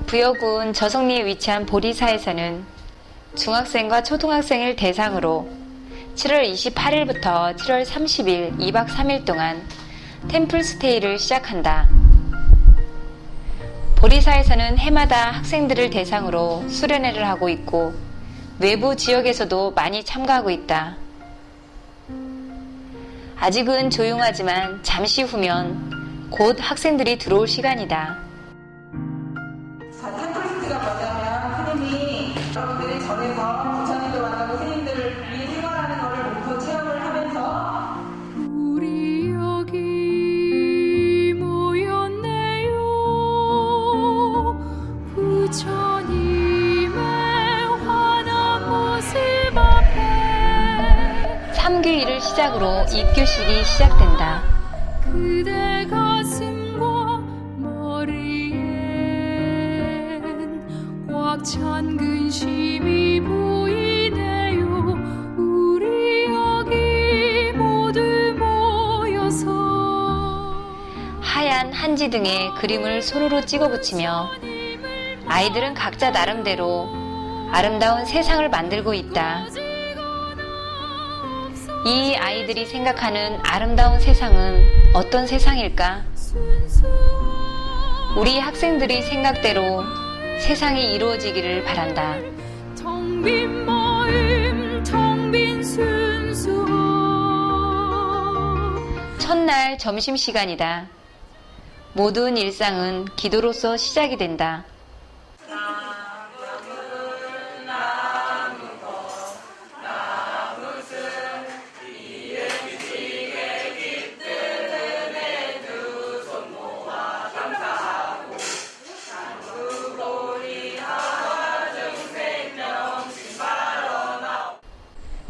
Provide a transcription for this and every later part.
부여군 저성리에 위치한 보리사에서는 중학생과 초등학생을 대상으로 7월 28일부터 7월 30일 2박 3일 동안 템플스테이를 시작한다. 보리사에서는 해마다 학생들을 대상으로 수련회를 하고 있고 외부 지역에서도 많이 참가하고 있다. 아직은 조용하지만 잠시 후면 곧 학생들이 들어올 시간이다. 템플스테이가 뭐냐면 스님이 여러분들이 전에서 부처님들 만나고 스님들을 위해 생활하는 것을 목표 체험을 하면서 우리 여기 모였네요. 부처님의 환한 모습 앞에 3교일을 시작으로 입교식이 시작된다. 그대 가슴과 머리엔 꽉 찬 근심이 보이네요. 우리 여기 모두 모여서 하얀 한지 등에 그림을 손으로 찍어 붙이며 아이들은 각자 나름대로 아름다운 세상을 만들고 있다. 이 아이들이 생각하는 아름다운 세상은 어떤 세상일까? 우리 학생들이 생각대로 세상이 이루어지기를 바란다. 텅 빈 마음 텅 빈 순수 첫날 점심시간이다. 모든 일상은 기도로서 시작이 된다.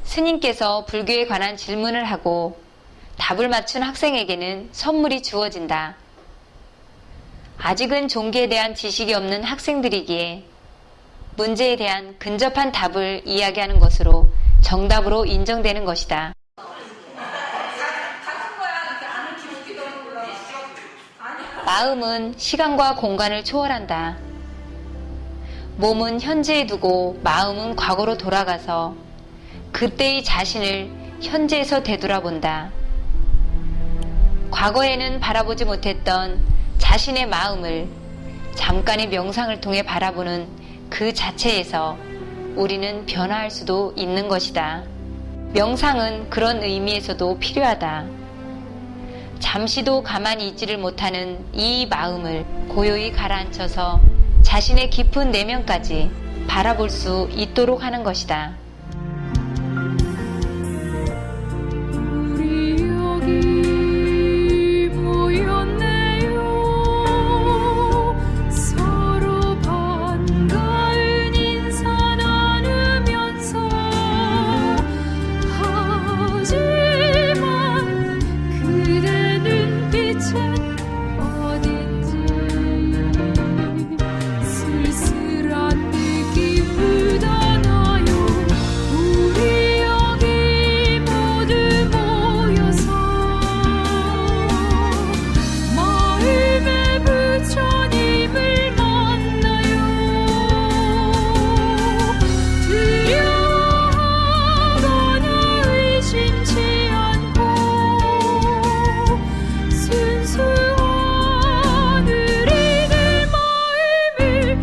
스님께서 불교에 관한 질문을 하고 답을 맞춘 학생에게는 선물이 주어진다. 아직은 종교에 대한 지식이 없는 학생들이기에 문제에 대한 근접한 답을 이야기하는 것으로 정답으로 인정되는 것이다. 마음은 시간과 공간을 초월한다. 몸은 현재에 두고 마음은 과거로 돌아가서 그때의 자신을 현재에서 되돌아본다. 과거에는 바라보지 못했던 자신의 마음을 잠깐의 명상을 통해 바라보는 그 자체에서 우리는 변화할 수도 있는 것이다. 명상은 그런 의미에서도 필요하다. 잠시도 가만히 있지를 못하는 이 마음을 고요히 가라앉혀서 자신의 깊은 내면까지 바라볼 수 있도록 하는 것이다. 우리 여기 모였네요. 서로 반가운 인사 나누면서 하지만 그대 눈빛은 어딘지 쓸쓸한 느낌 묻어나요. 우리 여기 모두 모여서 마음의 부처님을 만나요. 두려워하거나 의심치 않고 순수한 우리들 마음을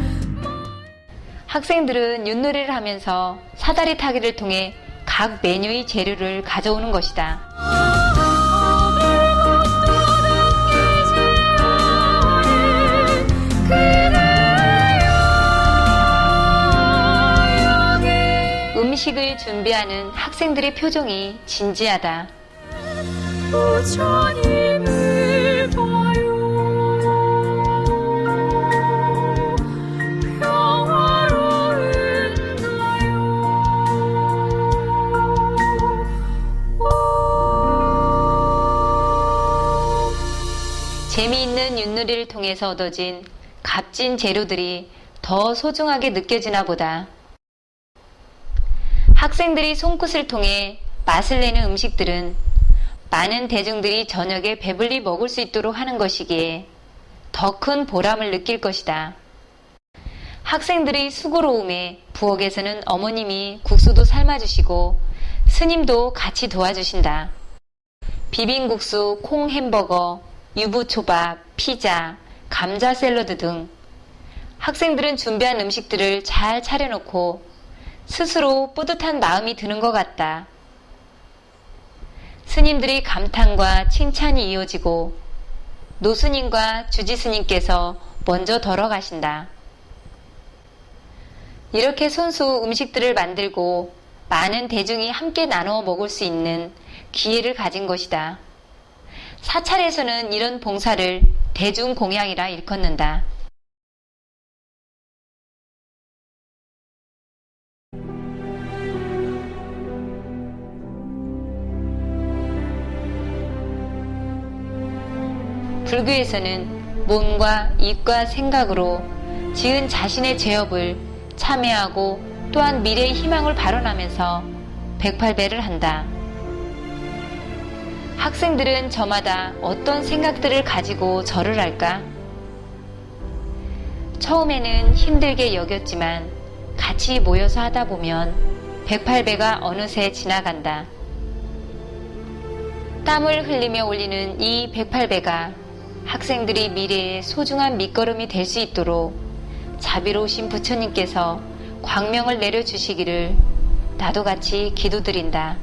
학생들은 윷놀이를 하면서 사다리 타기를 통해 각 메뉴의 재료를 가져오는 것이다. 아무것도 남기지 않은 그대여 여기 음식을 준비하는 학생들의 표정이 진지하다. 부처님을 봐요. 평화로운가요? 재미있는 윷놀이를 통해서 얻어진 값진 재료들이 더 소중하게 느껴지나 보다. 학생들이 손끝을 통해 맛을 내는 음식들은 많은 대중들이 저녁에 배불리 먹을 수 있도록 하는 것이기에 더 큰 보람을 느낄 것이다. 학생들의 수고로움에 부엌에서는 어머님이 국수도 삶아주시고 스님도 같이 도와주신다. 비빔국수, 콩 햄버거, 유부초밥, 피자, 감자 샐러드 등 학생들은 준비한 음식들을 잘 차려놓고 스스로 뿌듯한 마음이 드는 것 같다. 스님들의 감탄과 칭찬이 이어지고 노스님과 주지스님께서 먼저 덜어가신다. 이렇게 손수 음식들을 만들고 많은 대중이 함께 나누어 먹을 수 있는 기회를 가진 것이다. 사찰에서는 이런 봉사를 대중공양이라 일컫는다. 불교에서는 몸과 입과 생각으로 지은 자신의 죄업을 참회하고 또한 미래의 희망을 발언하면서 108배를 한다. 학생들은 저마다 어떤 생각들을 가지고 절을 할까? 처음에는 힘들게 여겼지만 같이 모여서 하다 보면 108배가 어느새 지나간다. 땀을 흘리며 올리는 이 108배가 학생들이 미래의 소중한 밑거름이 될 수 있도록 자비로우신 부처님께서 광명을 내려주시기를 나도 같이 기도드린다.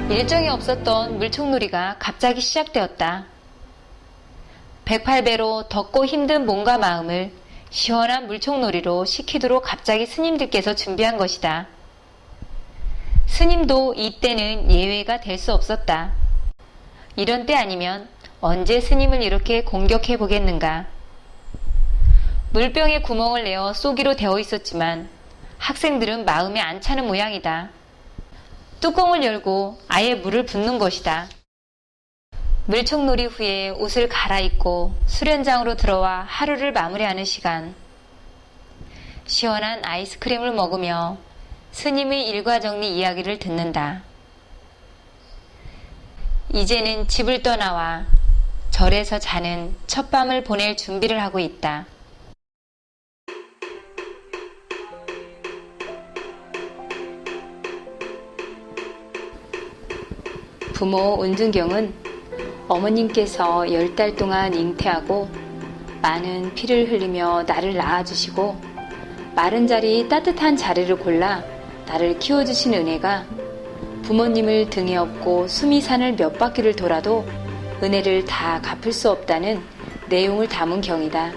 일정이 없었던 물총놀이가 갑자기 시작되었다. 108배로 덥고 힘든 몸과 마음을 시원한 물총놀이로 식히도록 갑자기 스님들께서 준비한 것이다. 스님도 이때는 예외가 될 수 없었다. 이런 때 아니면 언제 스님을 이렇게 공격해 보겠는가. 물병에 구멍을 내어 쏘기로 되어 있었지만 학생들은 마음에 안 차는 모양이다. 뚜껑을 열고 아예 물을 붓는 것이다. 물총놀이 후에 옷을 갈아입고 수련장으로 들어와 하루를 마무리하는 시간. 시원한 아이스크림을 먹으며 스님의 일과정리 이야기를 듣는다. 이제는 집을 떠나와 절에서 자는 첫밤을 보낼 준비를 하고 있다. 부모 운중경은 어머님께서 10달 동안 잉태하고 많은 피를 흘리며 나를 낳아주시고 마른 자리 따뜻한 자리를 골라 나를 키워주신 은혜가 부모님을 등에 업고 수미산을 몇 바퀴를 돌아도 은혜를 다 갚을 수 없다는 내용을 담은 경이다.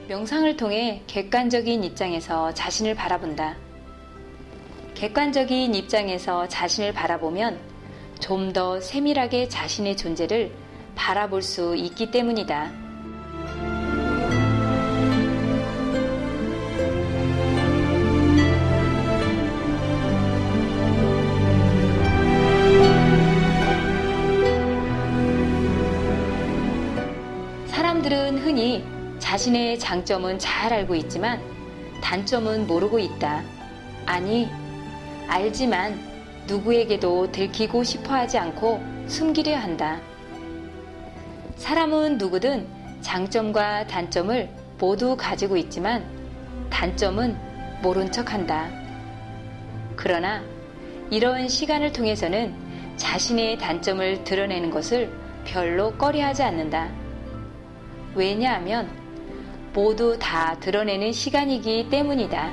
명상을 통해 객관적인 입장에서 자신을 바라본다. 객관적인 입장에서 자신을 바라보면 좀 더 세밀하게 자신의 존재를 바라볼 수 있기 때문이다. 사람들은 흔히 자신의 장점은 잘 알고 있지만 단점은 모르고 있다. 아니, 알지만 누구에게도 들키고 싶어 하지 않고 숨기려 한다. 사람은 누구든 장점과 단점을 모두 가지고 있지만 단점은 모른 척 한다. 그러나 이런 시간을 통해서는 자신의 단점을 드러내는 것을 별로 꺼려하지 않는다. 왜냐하면 모두 다 드러내는 시간이기 때문이다.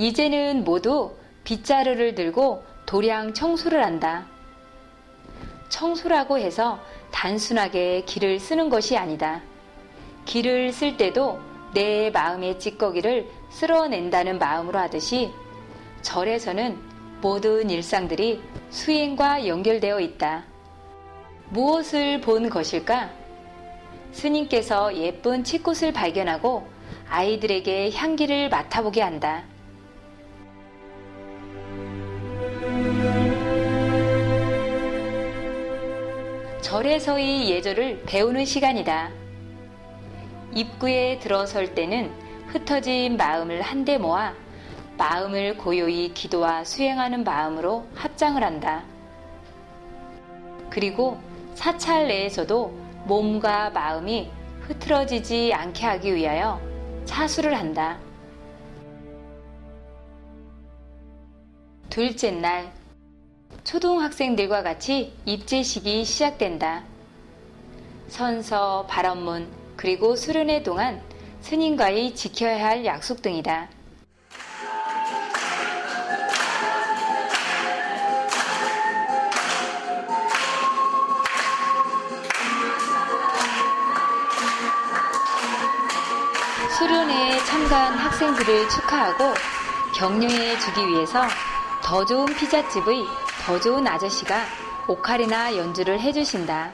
이제는 모두 빗자루를 들고 도량 청소를 한다. 청소라고 해서 단순하게 길을 쓰는 것이 아니다. 길을 쓸 때도 내 마음의 찌꺼기를 쓸어낸다는 마음으로 하듯이 절에서는 모든 일상들이 수행과 연결되어 있다. 무엇을 본 것일까? 스님께서 예쁜 치꽃을 발견하고 아이들에게 향기를 맡아보게 한다. 절에서의 예절을 배우는 시간이다. 입구에 들어설 때는 흩어진 마음을 한데 모아 마음을 고요히 기도와 수행하는 마음으로 합장을 한다. 그리고 사찰 내에서도 몸과 마음이 흐트러지지 않게 하기 위하여 차수를 한다. 둘째 날, 초등학생들과 같이 입제식이 시작된다. 선서, 발언문, 그리고 수련회 동안 스님과의 지켜야 할 약속 등이다. 수련회에 참가한 학생들을 축하하고 격려해 주기 위해서 더 좋은 피자집의 더 좋은 아저씨가 오카리나 연주를 해주신다.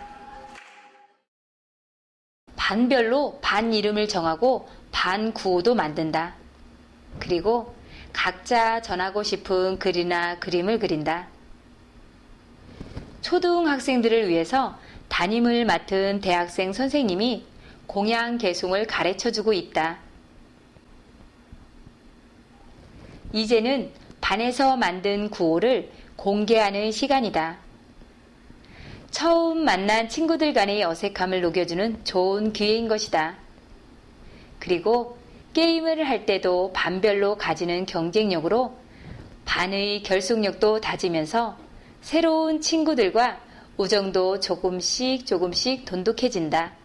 반별로 반 이름을 정하고 반 구호도 만든다. 그리고 각자 전하고 싶은 글이나 그림을 그린다. 초등학생들을 위해서 담임을 맡은 대학생 선생님이 공양 개송을 가르쳐주고 있다. 이제는 반에서 만든 구호를 공개하는 시간이다. 처음 만난 친구들 간의 어색함을 녹여주는 좋은 기회인 것이다. 그리고 게임을 할 때도 반별로 가지는 경쟁력으로 반의 결속력도 다지면서 새로운 친구들과 우정도 조금씩 돈독해진다.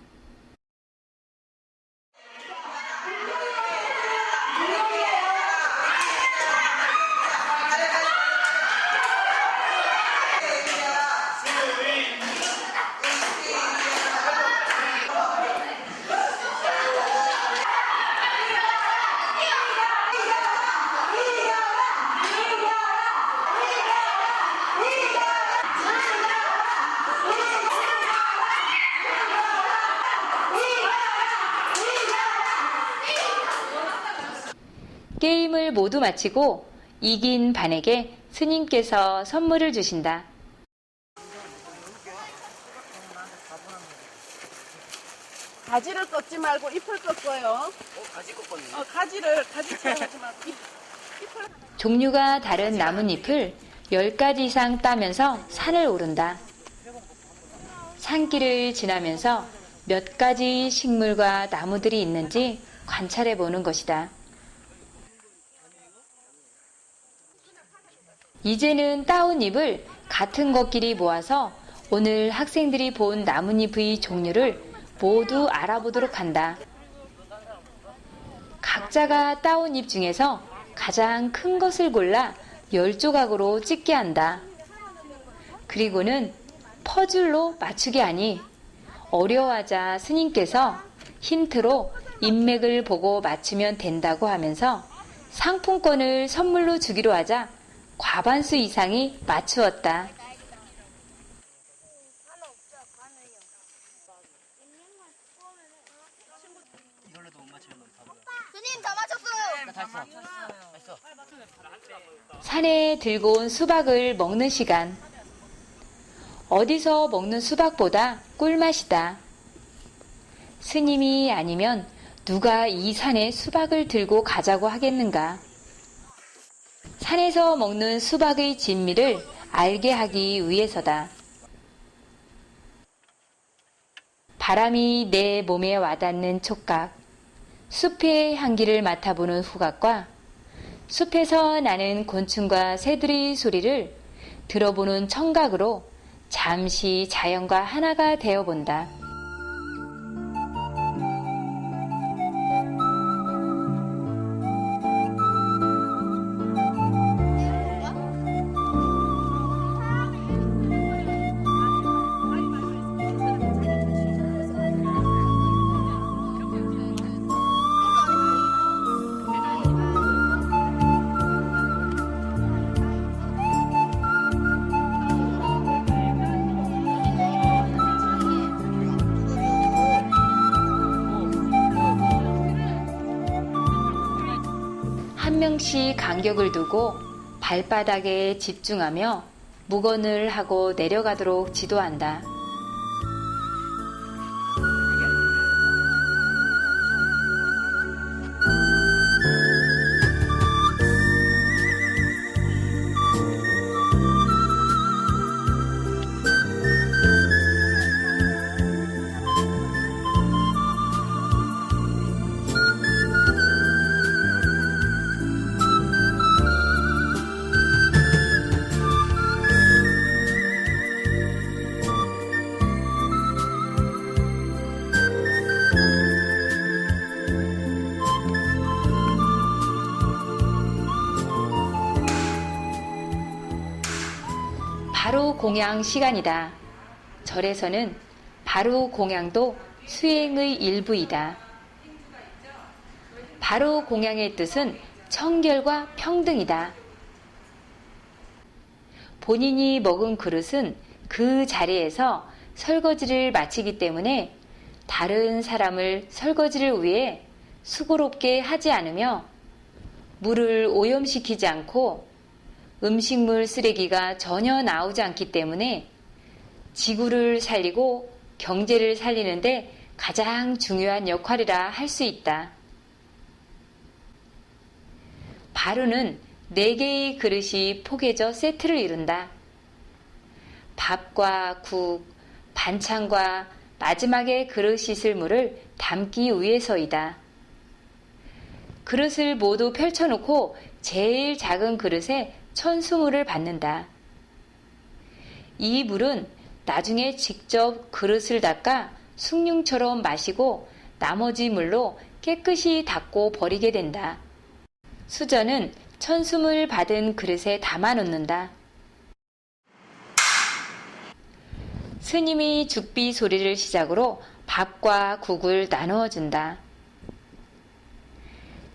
게임을 모두 마치고 이긴 반에게 스님께서 선물을 주신다. 가지를 꺾지 말고 잎을 꺾어요. 가지 꺾었네. 가지 채우지 말고 잎을. 종류가 다른 나뭇잎을 10가지 이상 따면서 산을 오른다. 산길을 지나면서 몇 가지 식물과 나무들이 있는지 관찰해 보는 것이다. 이제는 따온 잎을 같은 것끼리 모아서 오늘 학생들이 본 나뭇잎의 종류를 모두 알아보도록 한다. 각자가 따온 잎 중에서 가장 큰 것을 골라 10조각으로 찢게 한다. 그리고는 퍼즐로 맞추게 하니 어려워하자 스님께서 힌트로 잎맥을 보고 맞추면 된다고 하면서 상품권을 선물로 주기로 하자 과반수 이상이 맞추었다. 스님 다 맞췄어요. 산에 들고 온 수박을 먹는 시간. 어디서 먹는 수박보다 꿀맛이다. 스님이 아니면 누가 이 산에 수박을 들고 가자고 하겠는가? 산에서 먹는 수박의 진미를 알게 하기 위해서다. 바람이 내 몸에 와닿는 촉각, 숲의 향기를 맡아보는 후각과 숲에서 나는 곤충과 새들의 소리를 들어보는 청각으로 잠시 자연과 하나가 되어본다. 3명씩 간격을 두고 발바닥에 집중하며 무건을 하고 내려가도록 지도한다. 바로 공양 시간이다. 절에서는 바로 공양도 수행의 일부이다. 바로 공양의 뜻은 청결과 평등이다. 본인이 먹은 그릇은 그 자리에서 설거지를 마치기 때문에 다른 사람을 설거지를 위해 수고롭게 하지 않으며 물을 오염시키지 않고 음식물 쓰레기가 전혀 나오지 않기 때문에 지구를 살리고 경제를 살리는데 가장 중요한 역할이라 할 수 있다. 바루는 4개의 그릇이 포개져 세트를 이룬다. 밥과 국, 반찬과 마지막에 그릇 씻을 물을 담기 위해서이다. 그릇을 모두 펼쳐놓고 제일 작은 그릇에 천수물을 받는다. 이 물은 나중에 직접 그릇을 닦아 숭늉처럼 마시고 나머지 물로 깨끗이 닦고 버리게 된다. 수저는 천수물 받은 그릇에 담아 놓는다. 스님이 죽비 소리를 시작으로 밥과 국을 나누어 준다.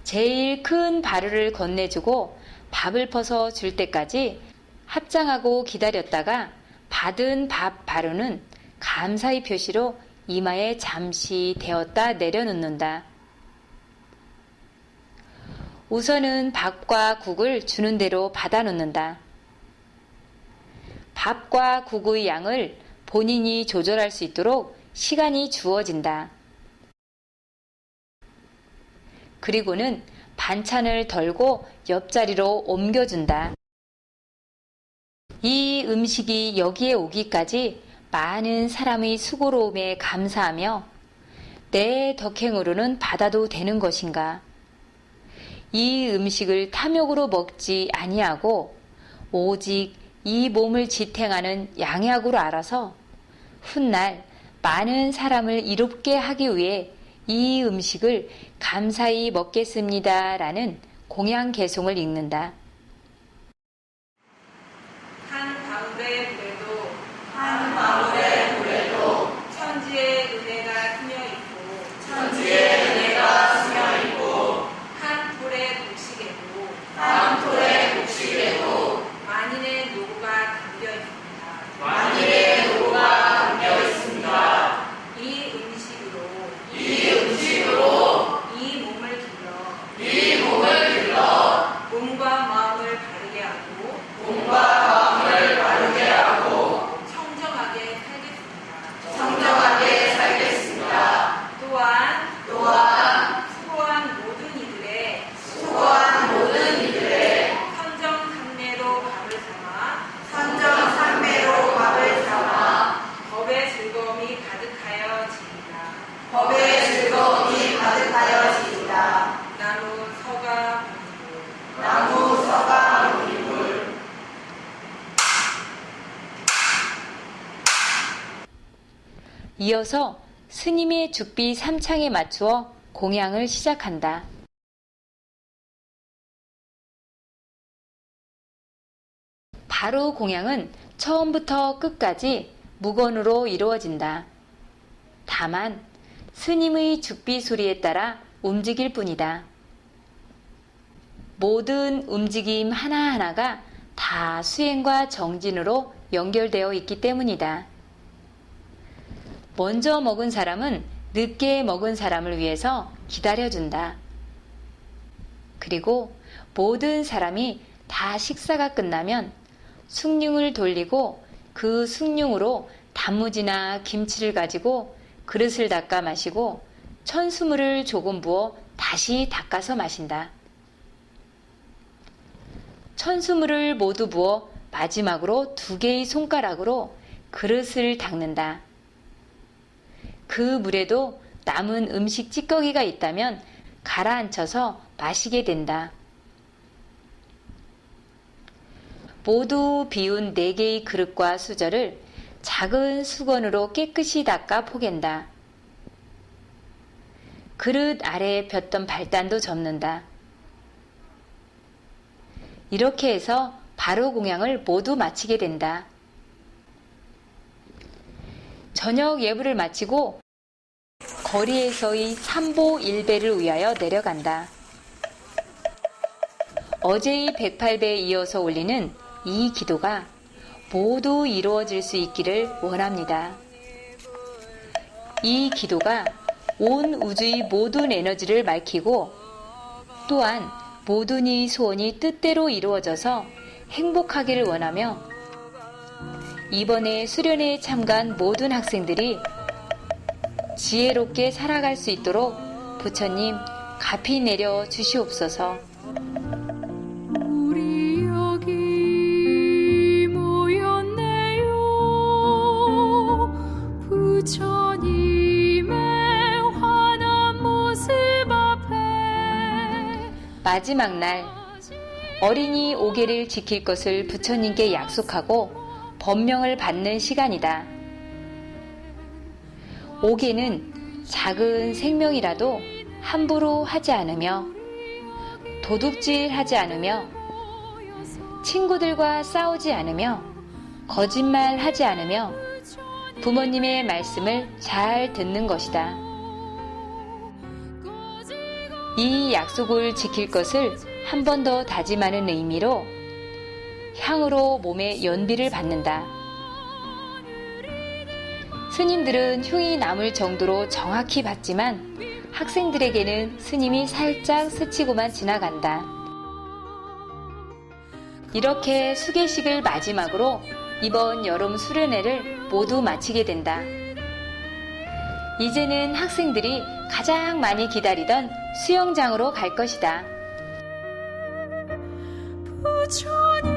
제일 큰 바루를 건네주고 밥을 퍼서 줄 때까지 합장하고 기다렸다가 받은 밥 바루는 감사의 표시로 이마에 잠시 대었다 내려놓는다. 우선은 밥과 국을 주는 대로 받아놓는다. 밥과 국의 양을 본인이 조절할 수 있도록 시간이 주어진다. 그리고는 반찬을 덜고 옆자리로 옮겨준다. 이 음식이 여기에 오기까지 많은 사람의 수고로움에 감사하며 내 덕행으로는 받아도 되는 것인가? 이 음식을 탐욕으로 먹지 아니하고 오직 이 몸을 지탱하는 양약으로 알아서 훗날 많은 사람을 이롭게 하기 위해 이 음식을 감사히 먹겠습니다 라는 공양 개송을 읽는다. 한 바울의 물에도 천지의 은혜가 스며 있고 한 톨의 곡식에도 만인의 노고가 담겨 있습니다. 이 음식으로 이 몸을 길러 몸과 마음을 바르게 하고 청정하게 살겠습니다. 또한 수고한 모든 이들의 선정 삼매로 밥을 삼아 법의 즐거움이 가득하여 지이다. 나무 서가 문이물. 이어서 스님의 죽비 3창에 맞추어 공양을 시작한다. 바로 공양은 처음부터 끝까지 무건으로 이루어진다. 다만 스님의 죽비 소리에 따라 움직일 뿐이다. 모든 움직임 하나하나가 다 수행과 정진으로 연결되어 있기 때문이다. 먼저 먹은 사람은 늦게 먹은 사람을 위해서 기다려준다. 그리고 모든 사람이 다 식사가 끝나면 숭늉을 돌리고 그 숭늉으로 단무지나 김치를 가지고 그릇을 닦아 마시고 천수물을 조금 부어 다시 닦아서 마신다. 천수물을 모두 부어 마지막으로 2개의 손가락으로 그릇을 닦는다. 그 물에도 남은 음식 찌꺼기가 있다면 가라앉혀서 마시게 된다. 모두 비운 4개의 그릇과 수저를 작은 수건으로 깨끗이 닦아 포갠다. 그릇 아래에 폈던 발단도 접는다. 이렇게 해서 바로 공양을 모두 마치게 된다. 저녁 예불을 마치고 거리에서의 삼보 일배를 위하여 내려간다. 어제의 108배에 이어서 올리는 이 기도가 모두 이루어질 수 있기를 원합니다. 이 기도가 온 우주의 모든 에너지를 밝히고 또한 모든 이 소원이 뜻대로 이루어져서 행복하기를 원하며 이번에 수련회에 참가한 모든 학생들이 지혜롭게 살아갈 수 있도록 부처님 가피 내려 주시옵소서. 우리 여기 모였네요. 부처님의 환한 모습 앞에 마지막 날 어린이 5개를 지킬 것을 부처님께 약속하고 법명을 받는 시간이다. 5개는 작은 생명이라도 함부로 하지 않으며 도둑질하지 않으며 친구들과 싸우지 않으며 거짓말하지 않으며 부모님의 말씀을 잘 듣는 것이다. 이 약속을 지킬 것을 한 번 더 다짐하는 의미로 향으로 몸에 연비를 받는다. 스님들은 흉이 남을 정도로 정확히 받지만 학생들에게는 스님이 살짝 스치고만 지나간다. 이렇게 수계식을 마지막으로 이번 여름 수련회를 모두 마치게 된다. 이제는 학생들이 가장 많이 기다리던 수영장으로 갈 것이다. 부처님